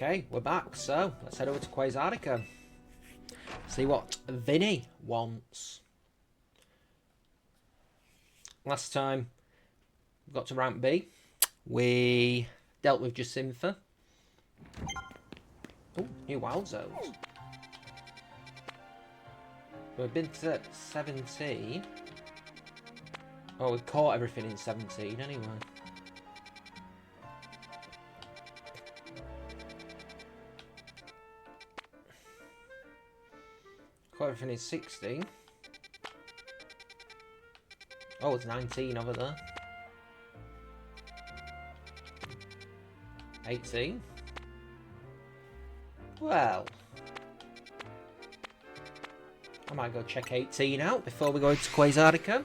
Okay, we're back, so let's head over to Quasardica. See what Vinny wants. Last time we got to rank B, we dealt with Jacinthe. Oh, new wild zones. We've been to 17. Oh, we caught everything in 17 anyway. Caught everything in 16. Oh, it's 19 over there. 18. Well, I might go check 18 out before we go into Quasardica.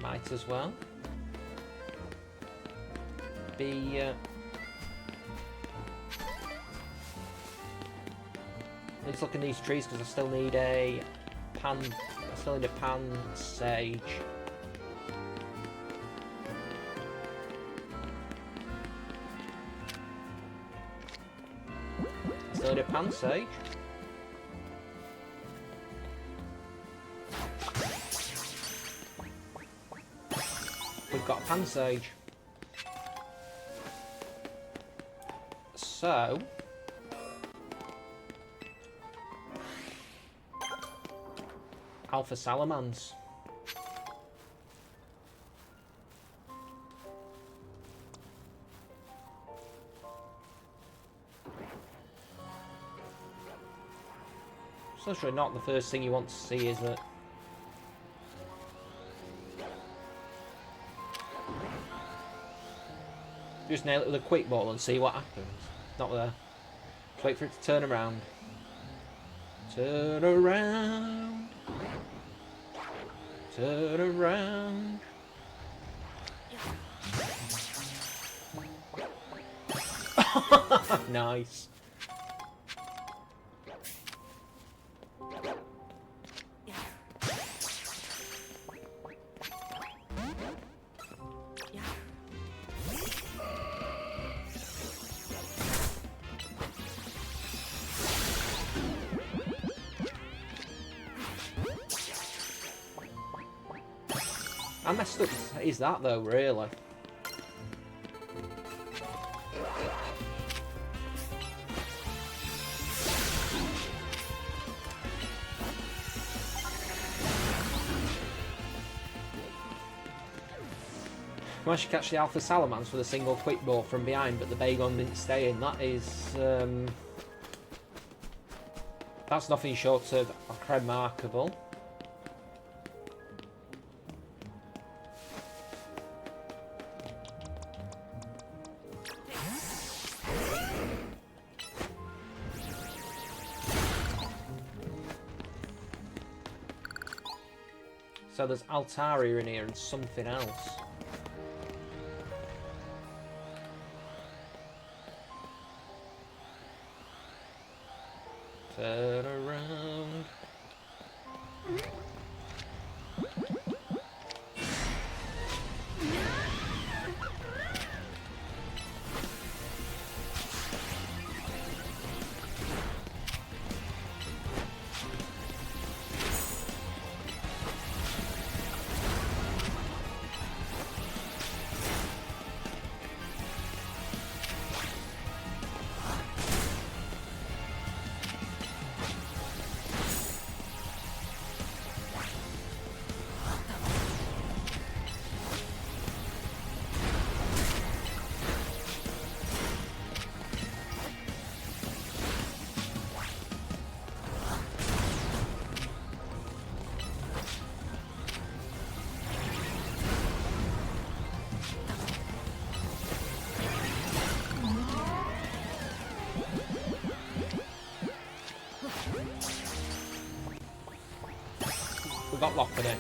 Might as well be let's look in these trees because I still need a pan. I still need a pan sage. Still need a pan sage. We've got a pan sage. So Alpha Salamans. So it's really not the first thing you want to see, is it? Just nail it with a quick ball and see what happens. Not there. Just wait for it to turn around. Turn around. Turn around. Nice. How messed up is that though, really? Managed to catch the Alpha Salamans with a single quick ball from behind, but the Bagon didn't stay in. That is that's nothing short of remarkable. So there's Altaria in here and something else. Turn around. We got locked in it.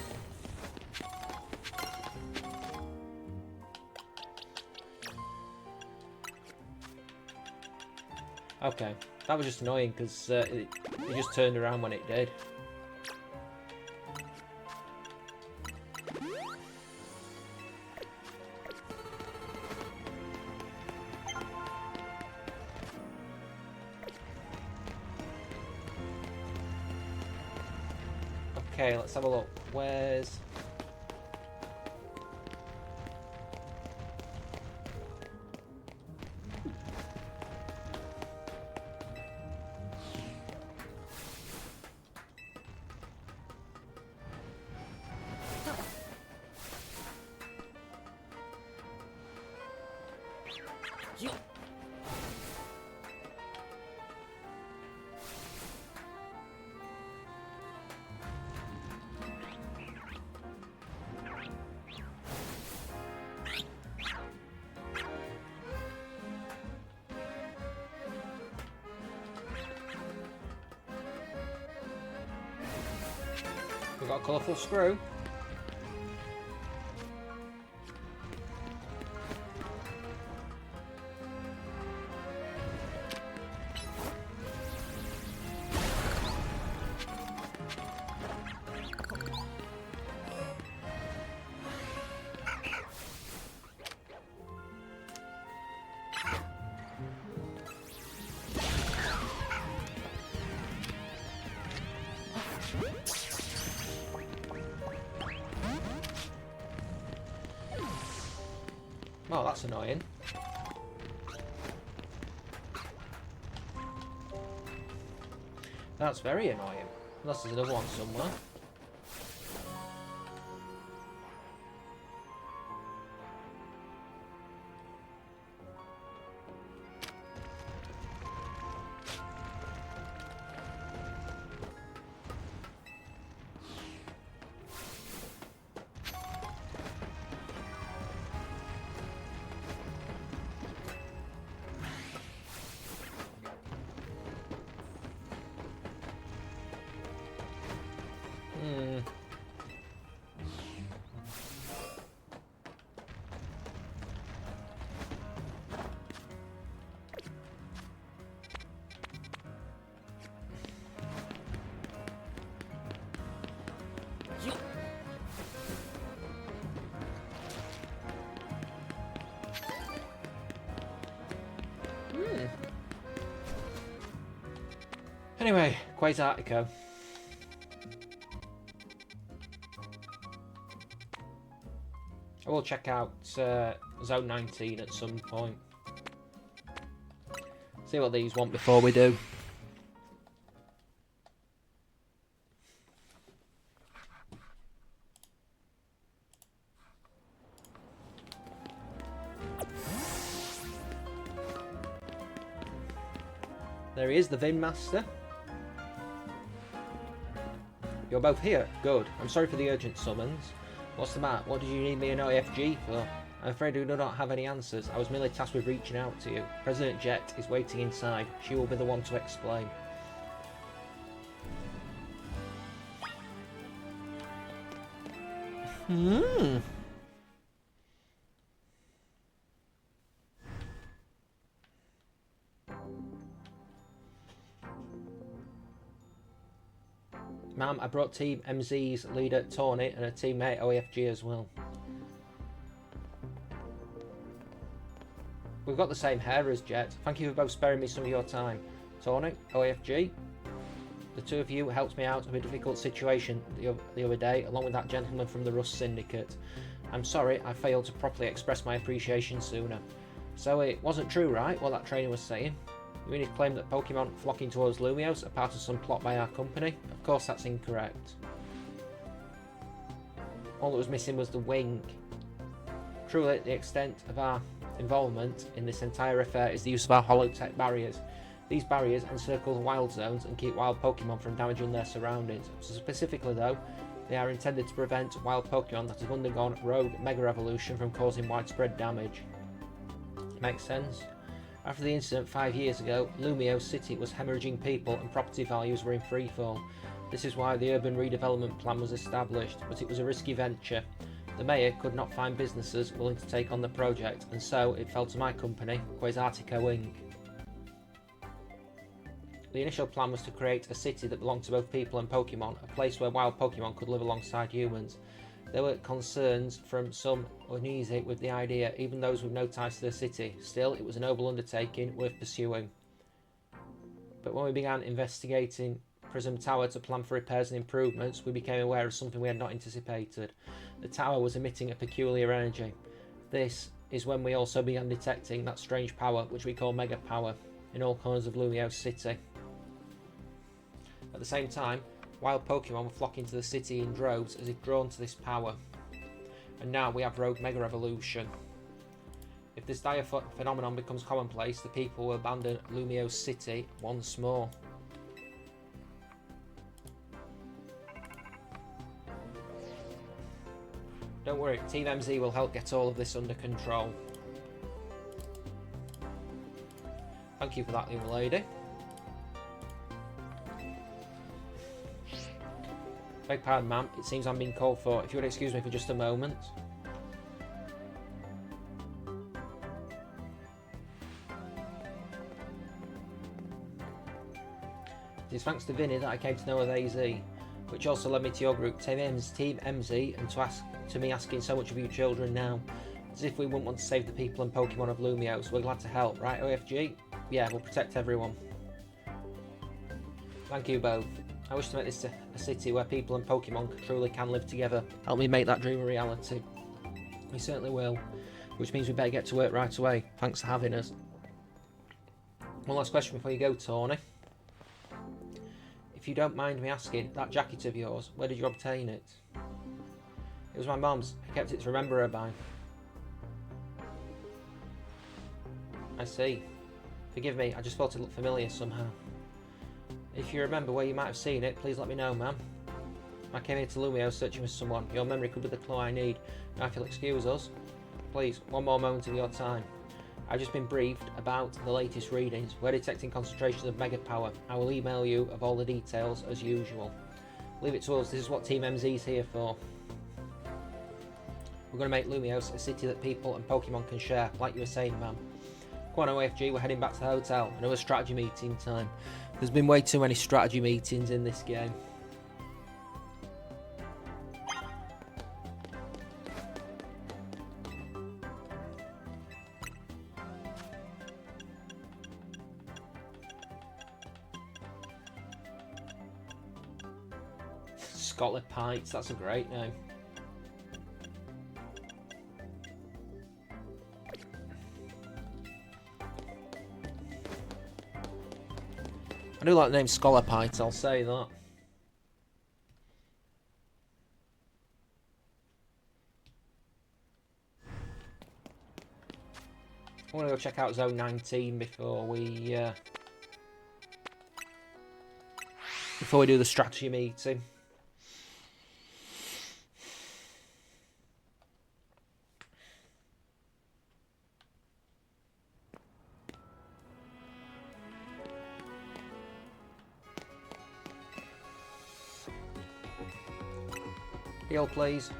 Okay, that was just annoying because It just turned around when it did. Okay, let's have a look. Where's... We've got a colourful screw. Oh, that's annoying. That's very annoying. Unless there's another one somewhere. Anyway, Quasartico. I will check out Zone 19 at some point. See what these want before we do. There he is, the Vin Master. You're both here? Good. I'm sorry for the urgent summons. What's the matter? What did you need me an OFG for? I'm afraid we do not have any answers. I was merely tasked with reaching out to you. President Jet is waiting inside. She will be the one to explain. Ma'am, I brought Team MZ's leader, Tawny, and a teammate, OFG, as well. We've got the same hair as Jet. Thank you for both sparing me some of your time. Tawny, OFG, the two of you helped me out of a difficult situation the other day, along with that gentleman from the Rust Syndicate. I'm sorry I failed to properly express my appreciation sooner. So it wasn't true, right, what that trainer was saying? You mean he claimed that Pokemon flocking towards Lumios are part of some plot by our company? Of course that's incorrect. All that was missing was the wing. Truly, the extent of our involvement in this entire affair is the use of our holotech barriers. These barriers encircle the wild zones and keep wild Pokemon from damaging their surroundings. So specifically though, they are intended to prevent wild Pokemon that have undergone rogue Mega Evolution from causing widespread damage. Makes sense? After the incident 5 years ago, Lumio City was hemorrhaging people and property values were in freefall. This is why the urban redevelopment plan was established, but it was a risky venture. The mayor could not find businesses willing to take on the project, and so it fell to my company, Quasartico Inc. The initial plan was to create a city that belonged to both people and Pokemon, a place where wild Pokemon could live alongside humans. There were concerns from some uneasy with the idea, even those with no ties to the city. Still, it was a noble undertaking worth pursuing. But when we began investigating Prism Tower to plan for repairs and improvements, we became aware of something we had not anticipated. The tower was emitting a peculiar energy. This is when we also began detecting that strange power, which we call Mega Power, in all corners of Lumiose City. At the same time, wild Pokemon were flocking to the city in droves as if drawn to this power. And now we have Rogue Mega Evolution. If this dire phenomenon becomes commonplace, the people will abandon Lumiose City once more. Don't worry, Team MZ will help get all of this under control. Thank you for that, young lady. Beg pardon, ma'am. It seems I'm being called for. If you would excuse me for just a moment. It is thanks to Vinny that I came to know of AZ, which also led me to your group, Team MZ, and to me asking so much of you children now. As if we wouldn't want to save the people and Pokemon of Lumiose. We're glad to help, right, OFG? Yeah, we'll protect everyone. Thank you both. I wish to make this a city where people and Pokemon truly can live together. Help me make that dream a reality. We certainly will, which means we better get to work right away. Thanks for having us. One last question before you go, Tawny. If you don't mind me asking, that jacket of yours, where did you obtain it? It was my mum's. I kept it to remember her by. I see. Forgive me, I just thought it looked familiar somehow. If you remember where you might have seen it, please let me know, ma'am. I came here to Lumiose searching for someone. Your memory could be the clue I need. Now, if you'll excuse us, please, one more moment of your time. I've just been briefed about the latest readings. We're detecting concentrations of Mega Power. I will email you of all the details as usual. Leave it to us. This is what Team MZ is here for. We're going to make Lumiose a city that people and Pokemon can share, like you were saying, ma'am. Go on, OFG, we're heading back to the hotel. Another strategy meeting time. There's been way too many strategy meetings in this game. Scolipite, that's a great name. I do like the name Scolipite, I'll say that. I want to go check out Zone 19 before we do the strategy meeting. Heal, please.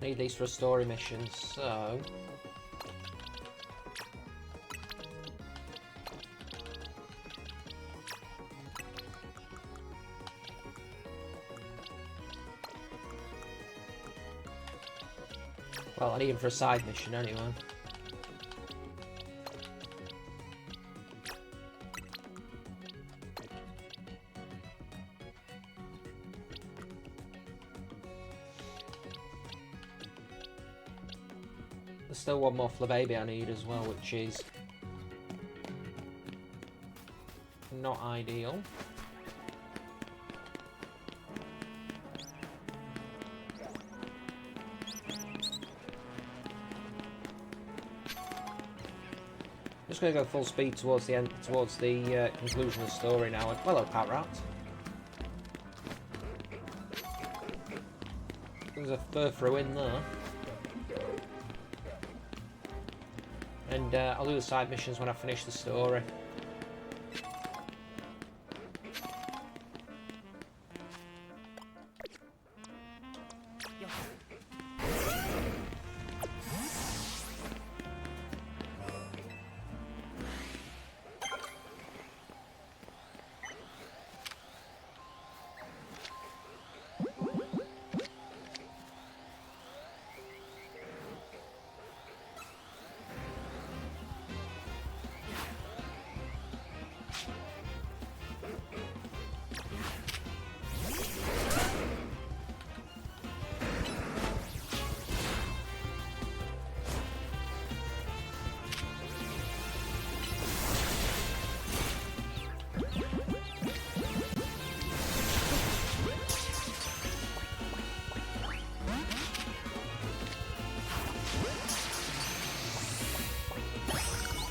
I need these for a story mission, so... Well, I need them for a side mission anyway. There's still one more Flababy I need as well, which is not ideal. Just going to go full speed towards the end, towards the conclusion of the story now. Hello, Pat Rat. There's a fur in there. And I'll do the side missions when I finish the story.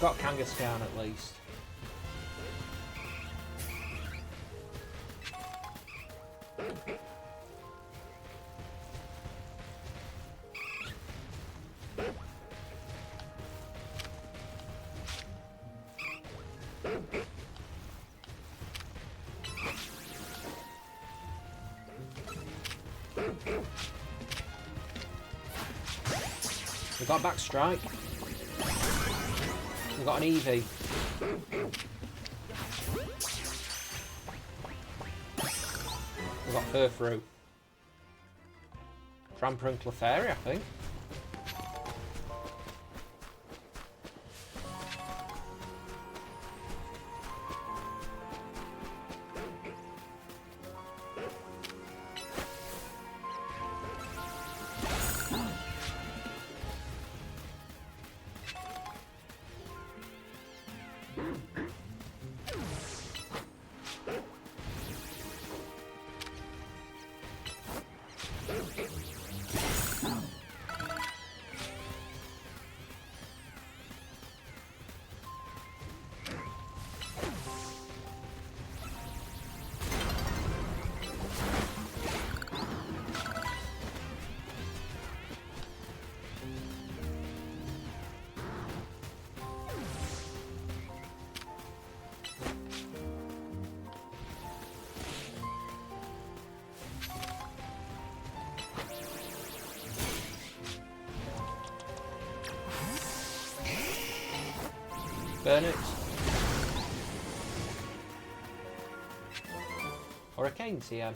Got Kangaskhan at least. We got back strike. We've got an Eevee. We've got Furfrou. Tramper and Clefairy, I think. Burn it. Hurricane TM.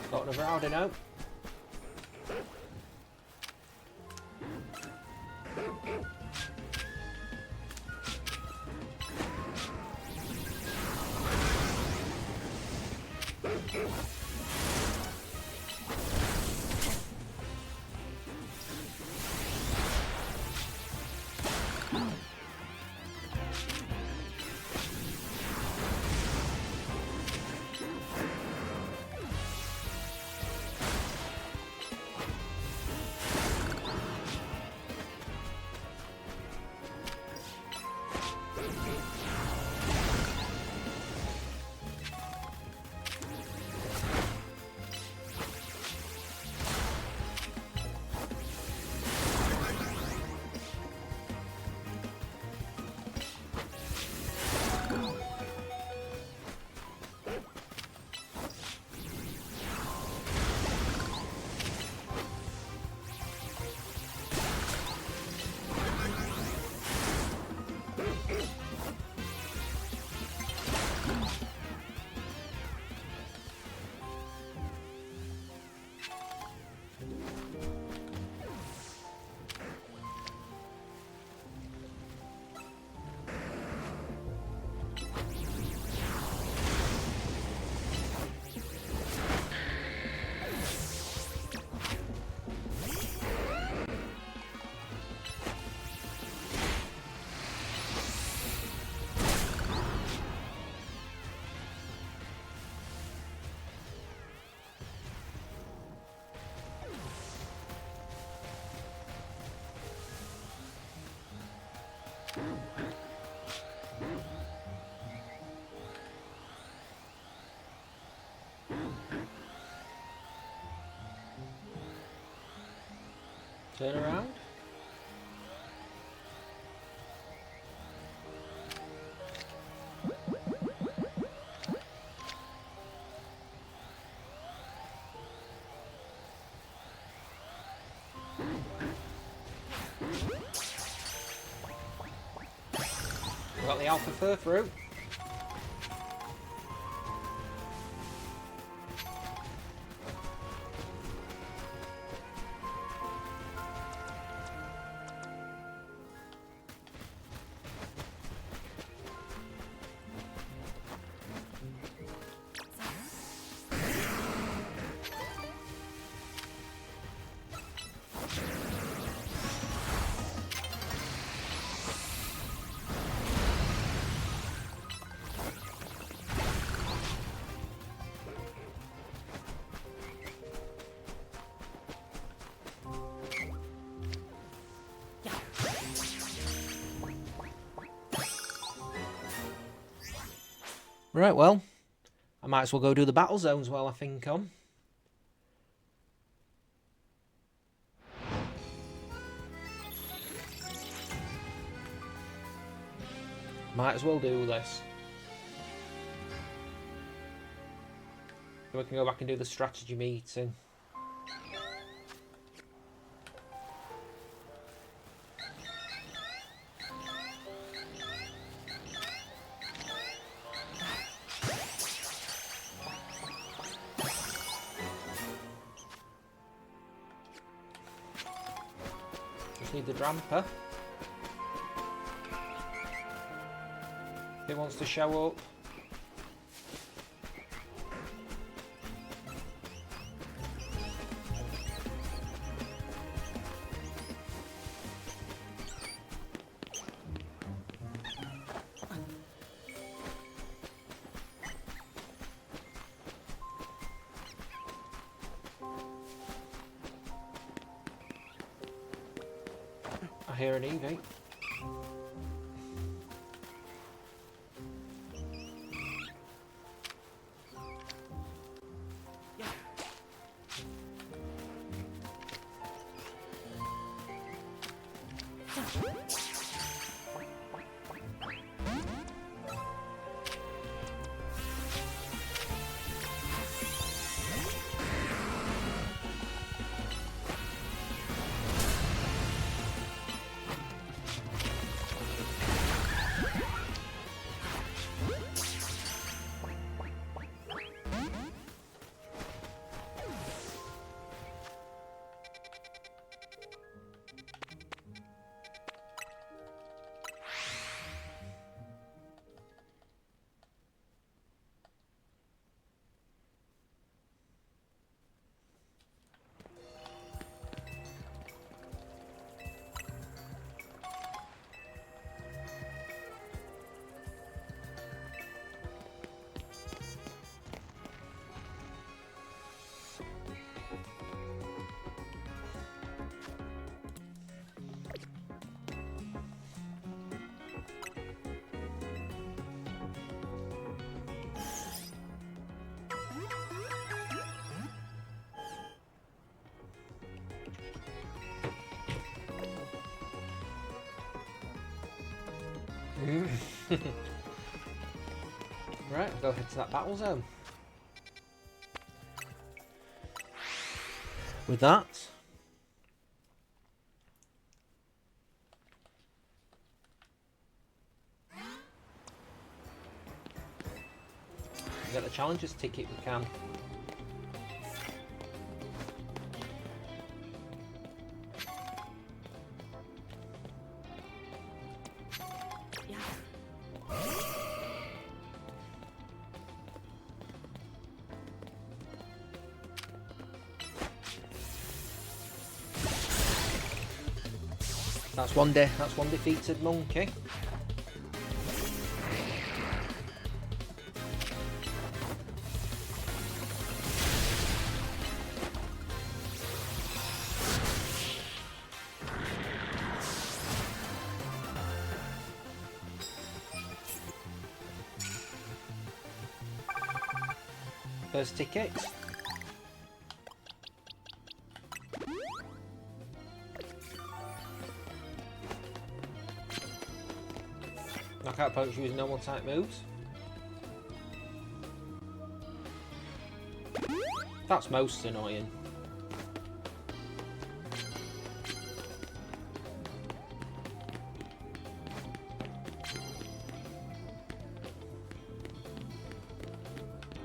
Got another Audino. Turn around. We've got the alpha fur through. Right, well, I might as well go do the battle zones while I think on. Might as well do this. Then we can go back and do the strategy meeting. Just need the Dramper. If it wants to show up. I hear an Eevee. Right, go head to that battle zone. With that, get the challenges ticket we can. That's one defeated monkey. First ticket. Knockout opponents using normal type moves. That's most annoying.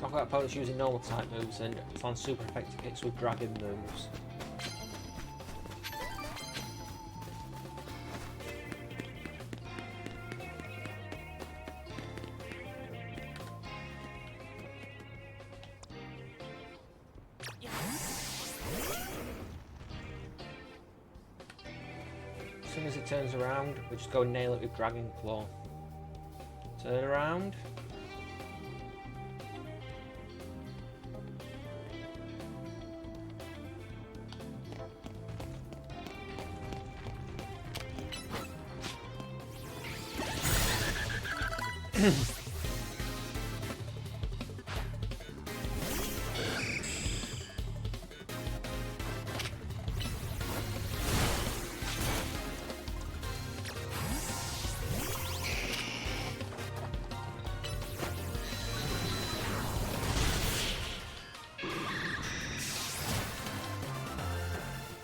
Knockout opponents using normal type moves and plan super effective hits with dragon moves. As soon as it turns around, we just go and nail it with Dragon Claw. Turn around.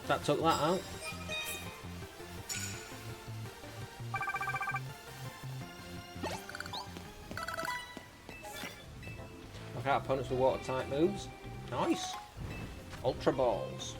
That took that out. Knock out opponents with water type moves. Nice. Ultra Balls.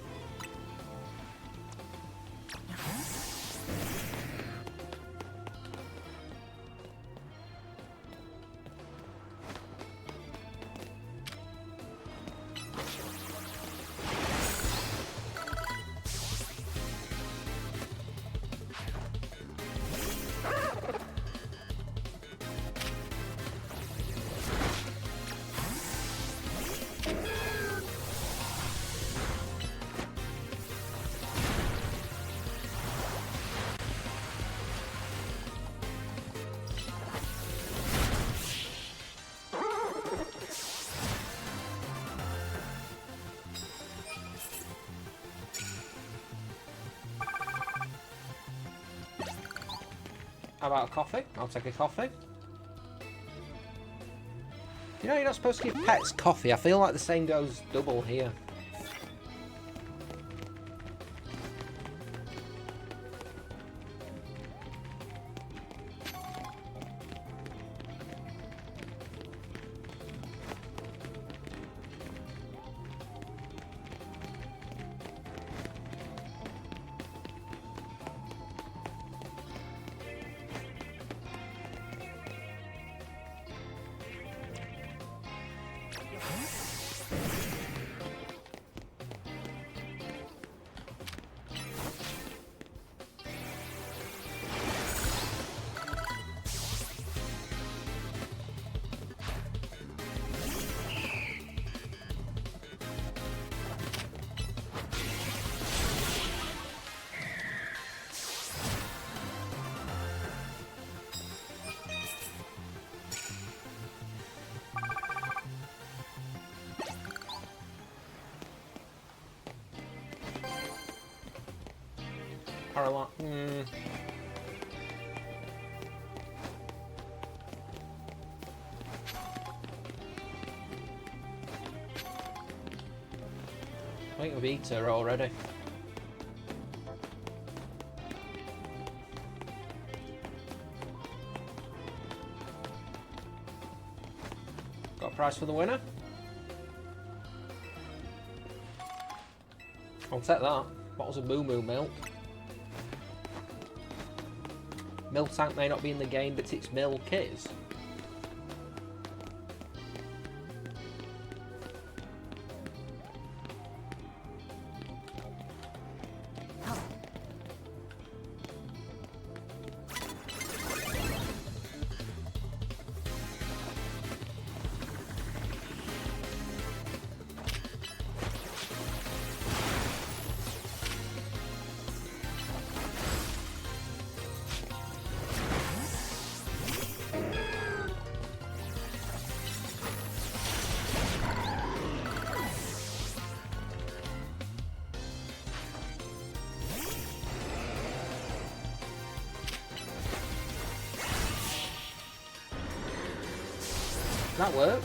How about a coffee? I'll take a coffee. You know you're not supposed to give pets coffee. I feel like the same goes double here. I think we've eaten her already. Got a prize for the winner? I'll take that. Bottles of Moo Moo milk. Milk tank may not be in the game, but its milk is. That worked.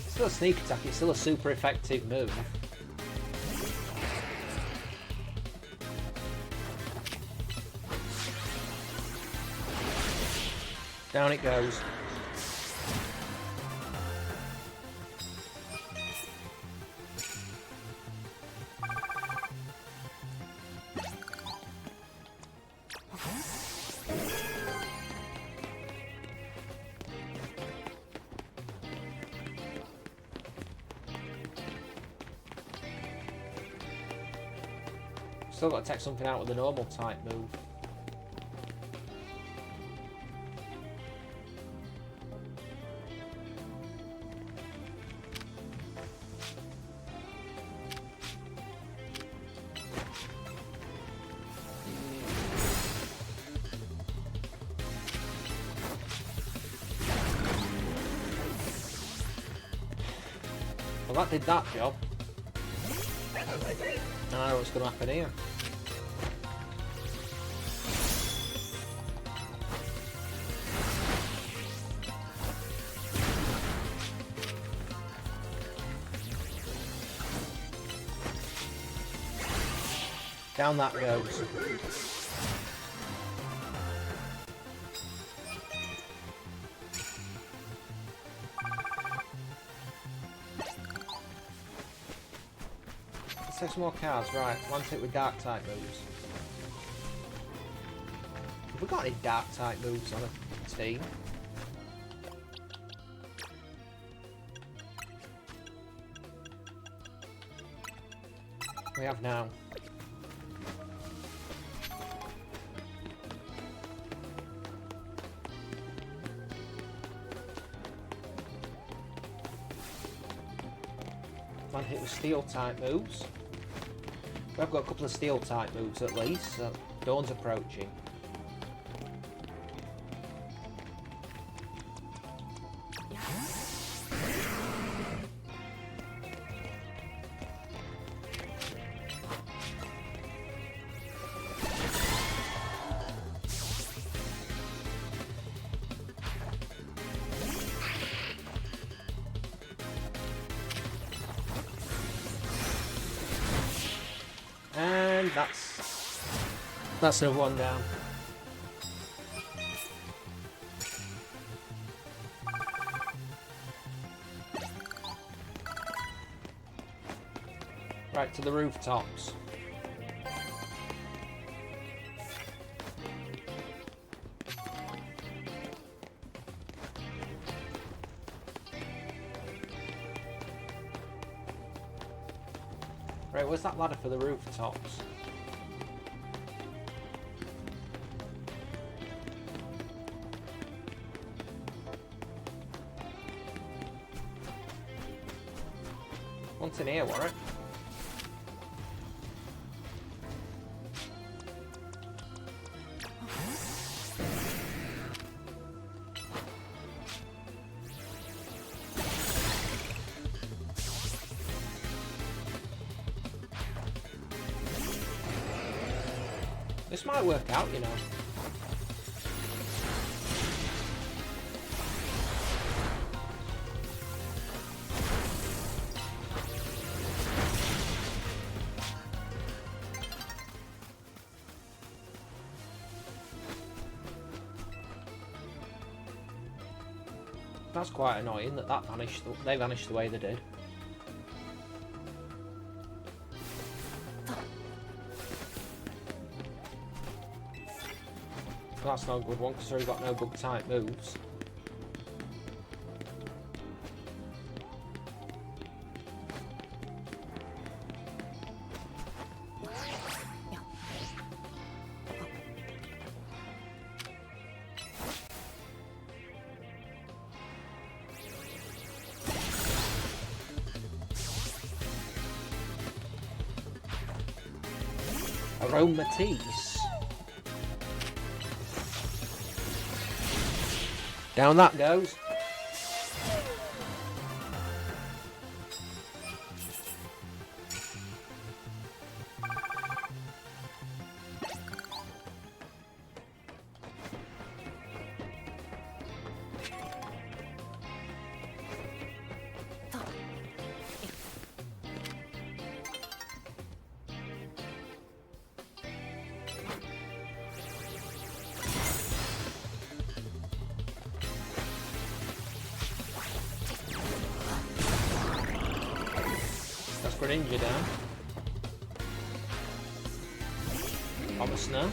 Still a sneak attack, it's still a super effective move. Down it goes. Still got to take something out with the normal type move. Well, that did that job. I don't know what's going to happen here. Down that goes. Let's take some more cards. Right, one hit with dark type moves. Have we got any dark type moves on a team? We have now. One hit with steel type moves. We've got a couple of steel type moves at least, so Dawn's approaching. And that's another one down. Right, to the rooftops. Right, where's that ladder for the rooftops? One's in here, Warwick. This might work out, you know. That's quite annoying that vanished. They vanished the way they did. That's not a good one because we've got no bug type moves. Aromatisse. Down that goes. Greninja down. Thomas now.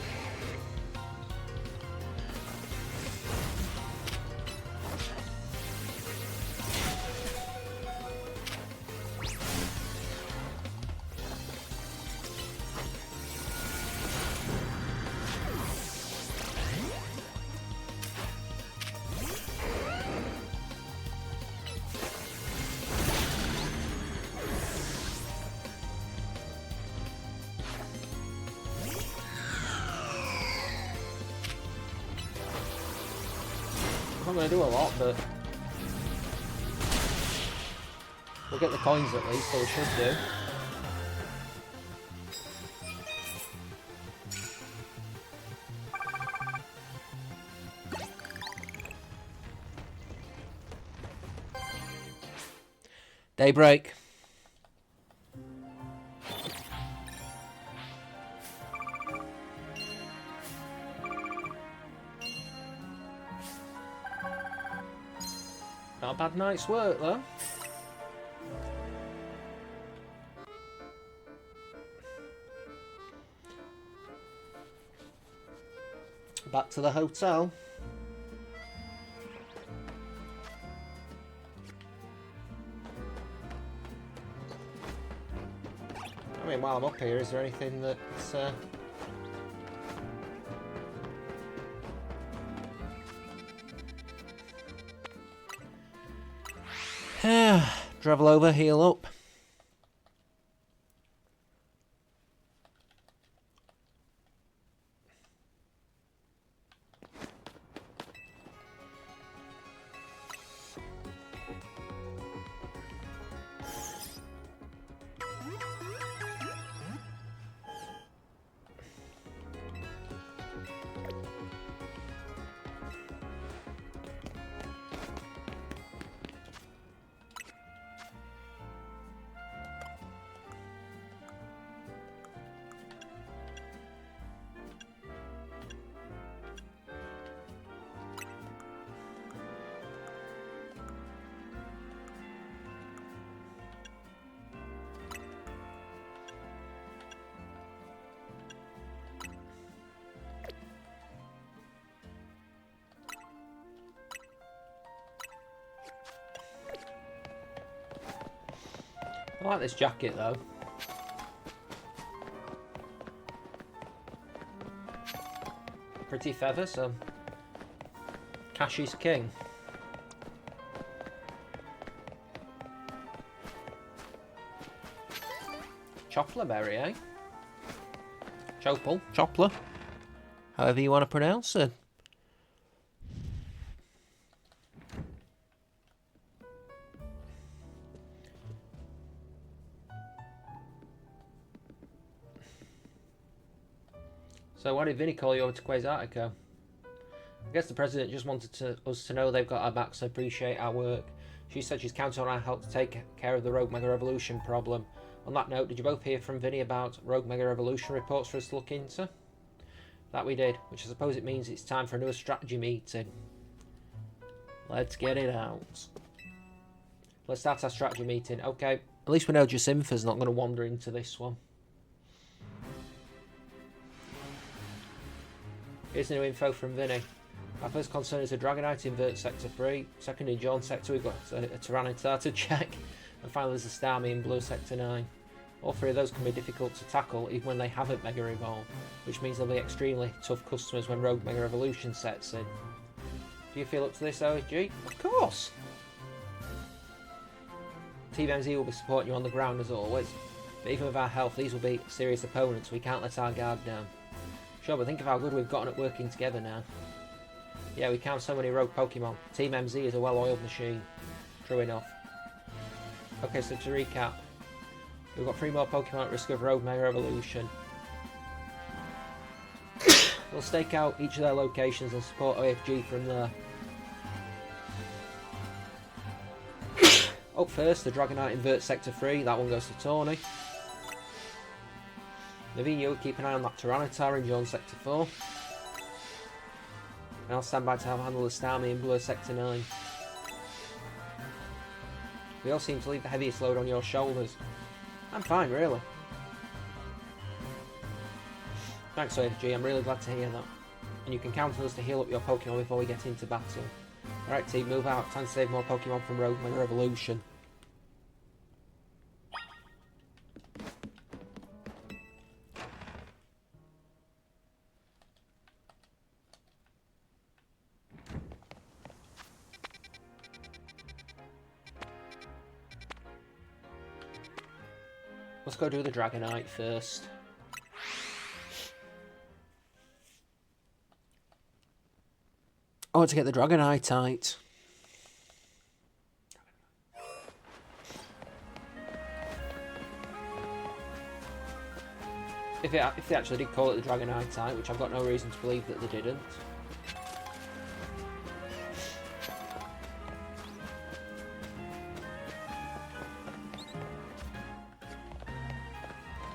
I'm not going to do a lot, but we'll get the coins at least, so we should do. Daybreak. Not a bad night's work though. Back to the hotel. I mean, while I'm up here, is there anything that's travel over, heal up. I like this jacket though. Pretty feather, so cash is king. Chopler berry, eh? Chopel, Chopler, however you want to pronounce it. So why did Vinny call you over to Quasartico? I guess the president just wanted us to know they've got our backs and appreciate our work. She said she's counting on our help to take care of the Rogue Mega Revolution problem. On that note, did you both hear from Vinny about Rogue Mega Revolution reports for us to look into? That we did, which I suppose it means it's time for another strategy meeting. Let's get it out. Let's start our strategy meeting. Okay, at least we know Jacinthe's not going to wander into this one. Here's new info from Vinny. Our first concern is a Dragonite invert Sector 3. Second in John Sector we've got a Tyranitar to check. And finally there's a Starmie in Blue Sector 9. All three of those can be difficult to tackle even when they haven't Mega Evolved, which means they'll be extremely tough customers when Rogue Mega Evolution sets in. Do you feel up to this, OSG? Of course! Team MZ will be supporting you on the ground as always. But even with our health, these will be serious opponents. We can't let our guard down. Sure, but think of how good we've gotten at working together now. Yeah, we count so many rogue Pokemon. Team MZ is a well-oiled machine. True enough. Okay, so to recap. We've got 3 more Pokemon at risk of Rogue Mega Evolution. We'll stake out each of their locations and support OFG from there. Up first, the Dragonite inverts Sector 3. That one goes to Tawny. Naveen, you'll keep an eye on that Tyranitar in Jones Sector 4. And I'll stand by to help handle the Starmie in Blue Sector 9. We all seem to leave the heaviest load on your shoulders. I'm fine, really. Thanks, OFG, I'm really glad to hear that. And you can count on us to heal up your Pokemon before we get into battle. Alright team, move out. Time to save more Pokemon from Rogue Mega Evolution. Let's go do the Dragonite first. I want to get the Dragonite. If they actually did call it the Dragonite, which I've got no reason to believe that they didn't.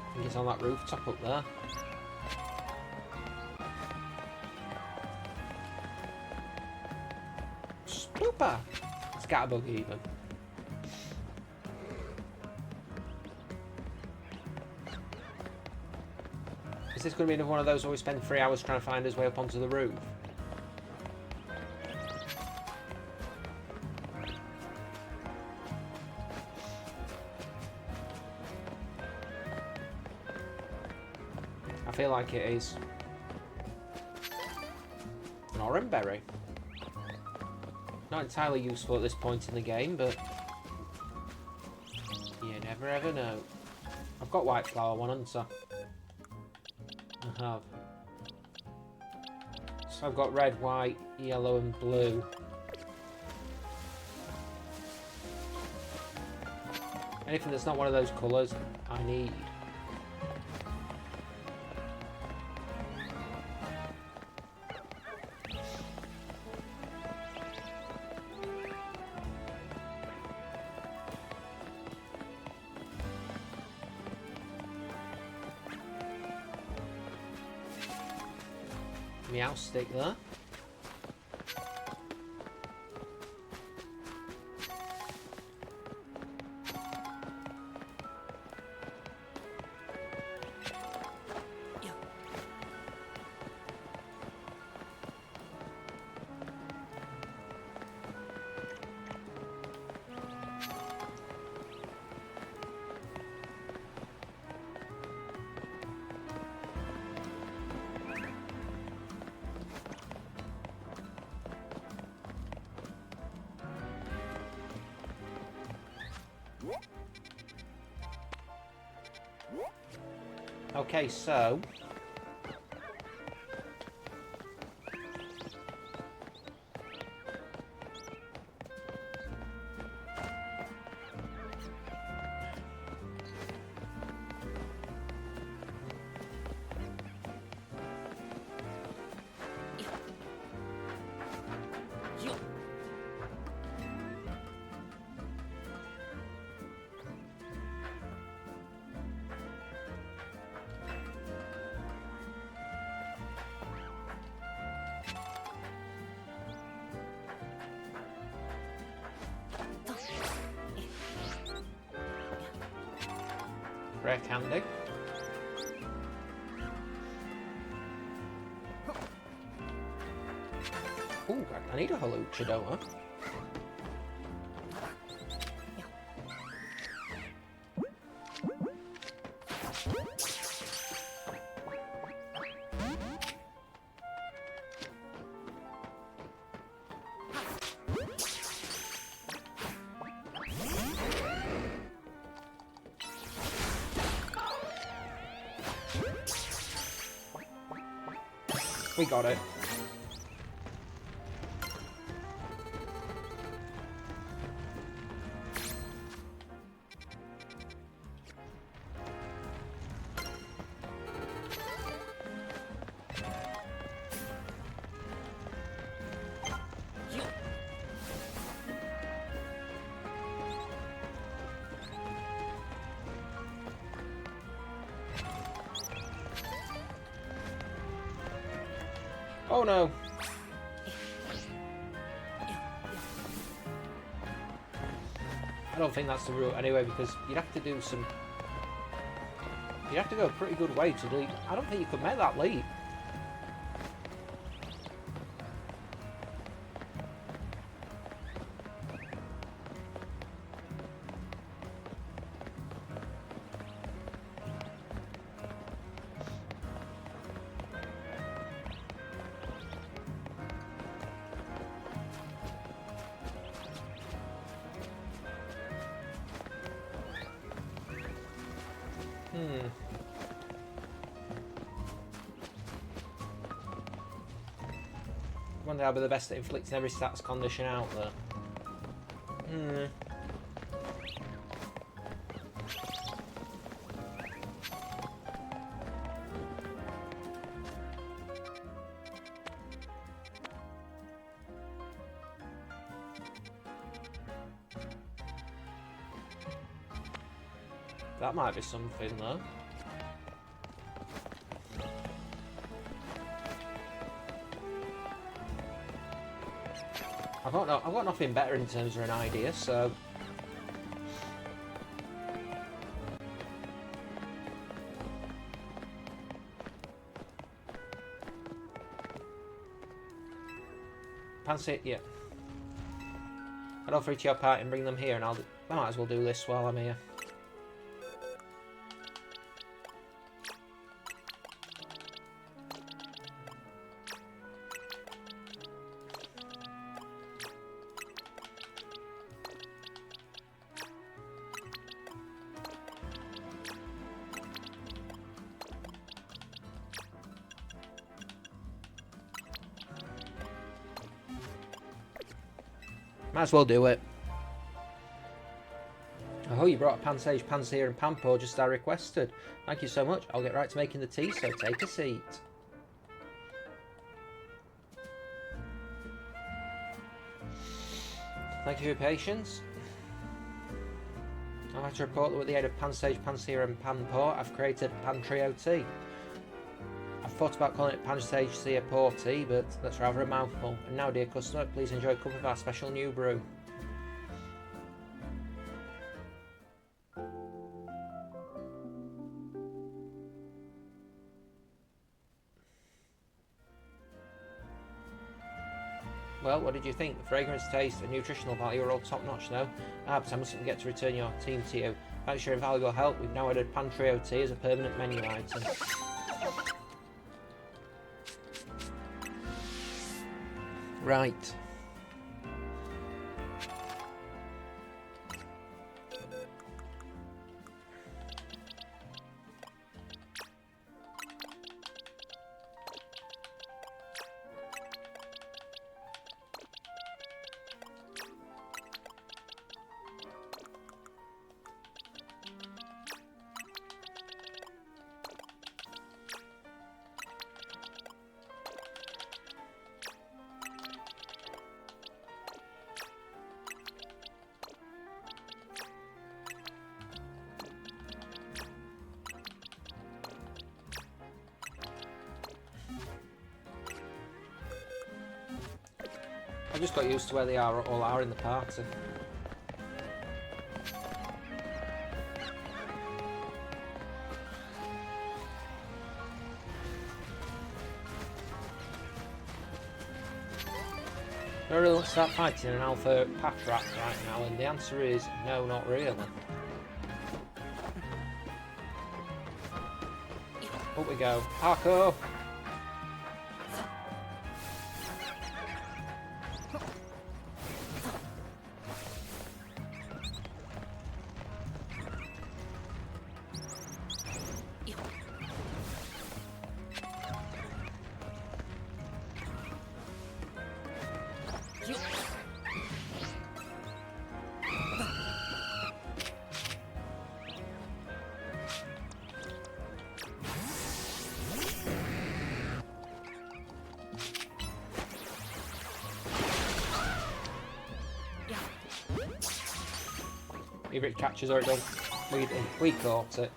I think it's on that rooftop up there. Super! Scatterbug even. Is this going to be another one of those where we spend 3 hours trying to find his way up onto the roof? I feel like it is. An orange berry. Not entirely useful at this point in the game, but you never ever know. I've got white flower one, haven't I? I have. So I've got red, white, yellow and blue. Anything that's not one of those colours, I need. Meow stick there. Okay, so rare candy. Ooh, I need a Halucha, don't I? We got it. Oh no! I don't think that's the route anyway, because you'd have to do some... You'd have to go a pretty good way to do... I don't think you could make that leap. I wonder how I'll be the best at inflicting every stats condition out there. That might be something though. I've got nothing better in terms of an idea, so... Pansy, yeah. Head over to your party and bring them here, and I might as well do this while I'm here. Might as well do it. Oh, you brought Pansage, Pansear and Pampo just as I requested. Thank you so much. I'll get right to making the tea, so take a seat. Thank you for your patience. I'd like to report that with the aid of Pansage, Pansear and Pampo, I've created Pantrio tea. I've thought about calling it Pansage Sear Pour Tea, but that's rather a mouthful. And now, dear customer, please enjoy a cup of our special new brew. Well, what did you think? The fragrance, taste and nutritional value are all top notch though. But I mustn't forget to return your team to you. Thanks for your invaluable help. We've now added Pantrio tea as a permanent menu item. Right. I just got used to where they all are in the party. Do I really want to start fighting an alpha Patrat right now? And the answer is no, not really. Up we go. Arco! Either it catches or it don't. We caught it.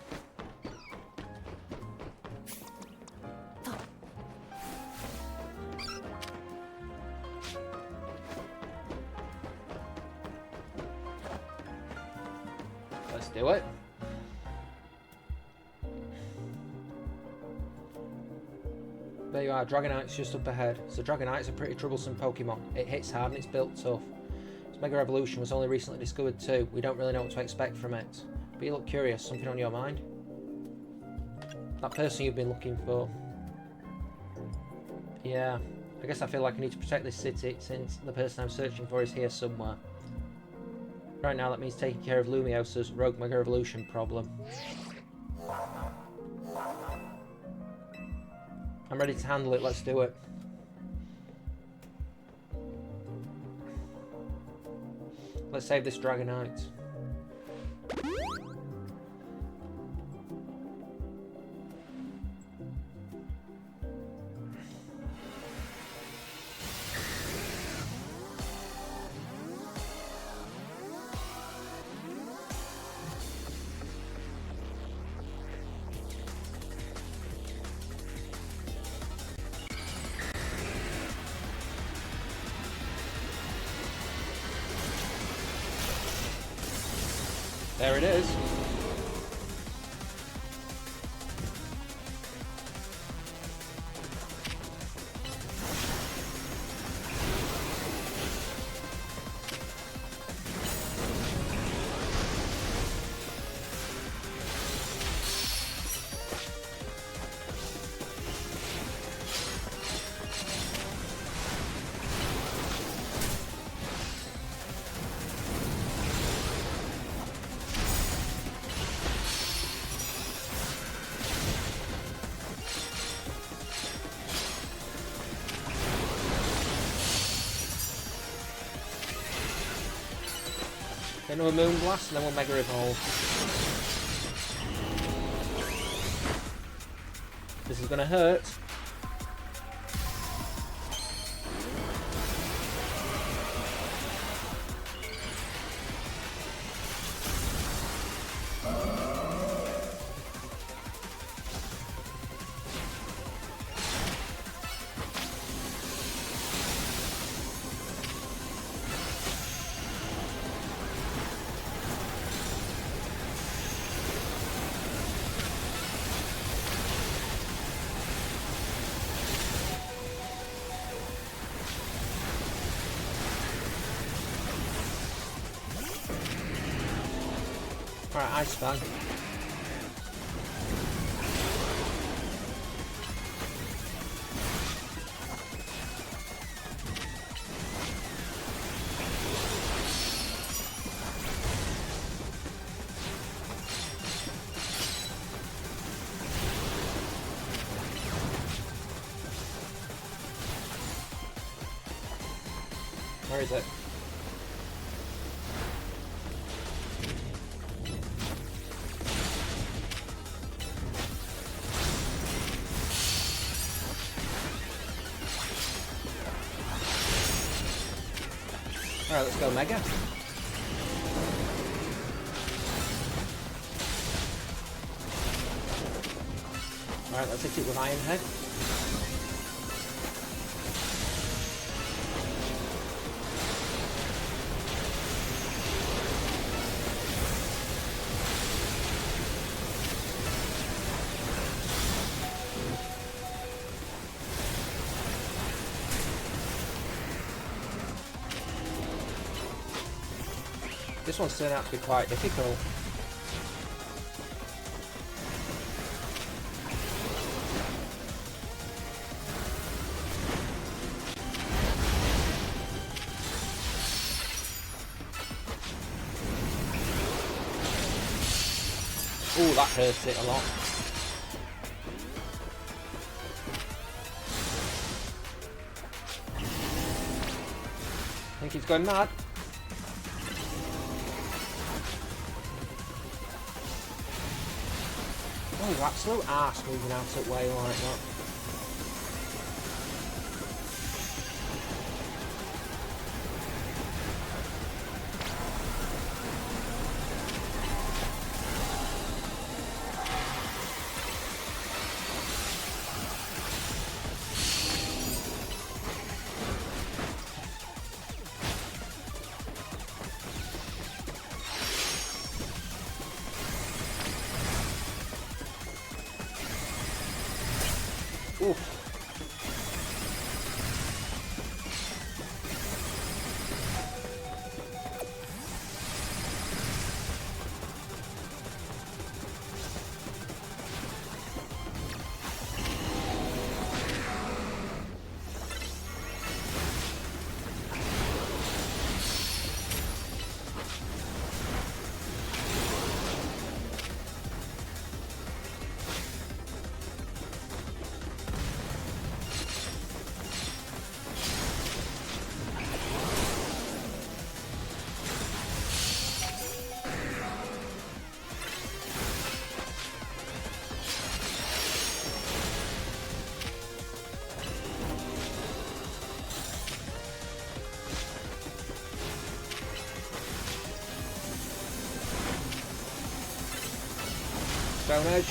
Let's do it. There you are, Dragonite's just up ahead. So Dragonite's a pretty troublesome Pokemon. It hits hard and it's built tough. Its Mega Evolution was only recently discovered too. We don't really know what to expect from it. But you look curious, something on your mind? That person you've been looking for. Yeah, I guess I feel like I need to protect this city since the person I'm searching for is here somewhere. Right now that means taking care of Lumiosa's rogue Mega Evolution problem. I'm ready to handle it, let's do it. Let's save this Dragonite. There it is. Into a Moonblast and then we'll Mega Evolve. This is gonna hurt. Alright, Ice Fan. Where is it? Alright, let's go Mega. Alright, let's hit it with Iron Head. This one's turned out to be quite difficult. Ooh, that hurts it a lot. I think he's going mad. Oh, you absolute arse moving out of the way like that. Oof. Stone Edge.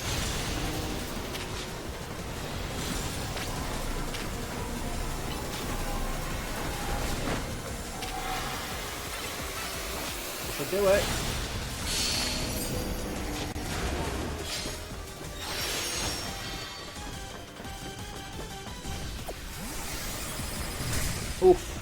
Should do it. Oof.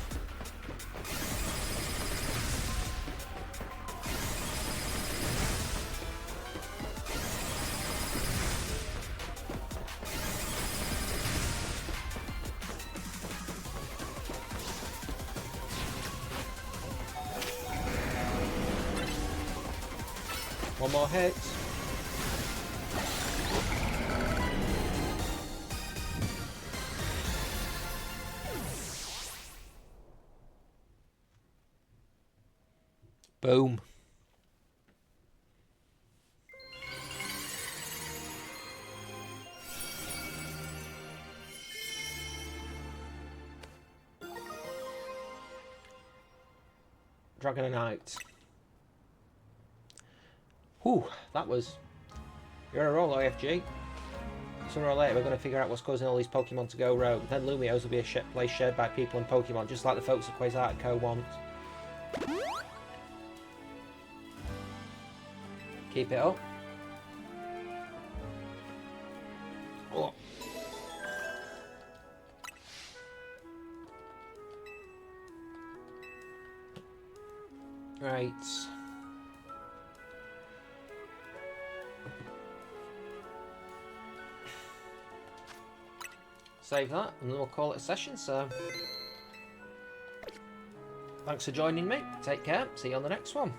One more hit. Boom. Dragonite. Whew, that was... You're on a roll, OFG. Sooner or later we're going to figure out what's causing all these Pokemon to go rogue. Then Lumiose will be a place shared by people and Pokemon, just like the folks at Quasartico want. Keep it up. Oh. Right. Save that, and then we'll call it a session, so... Thanks for joining me. Take care. See you on the next one.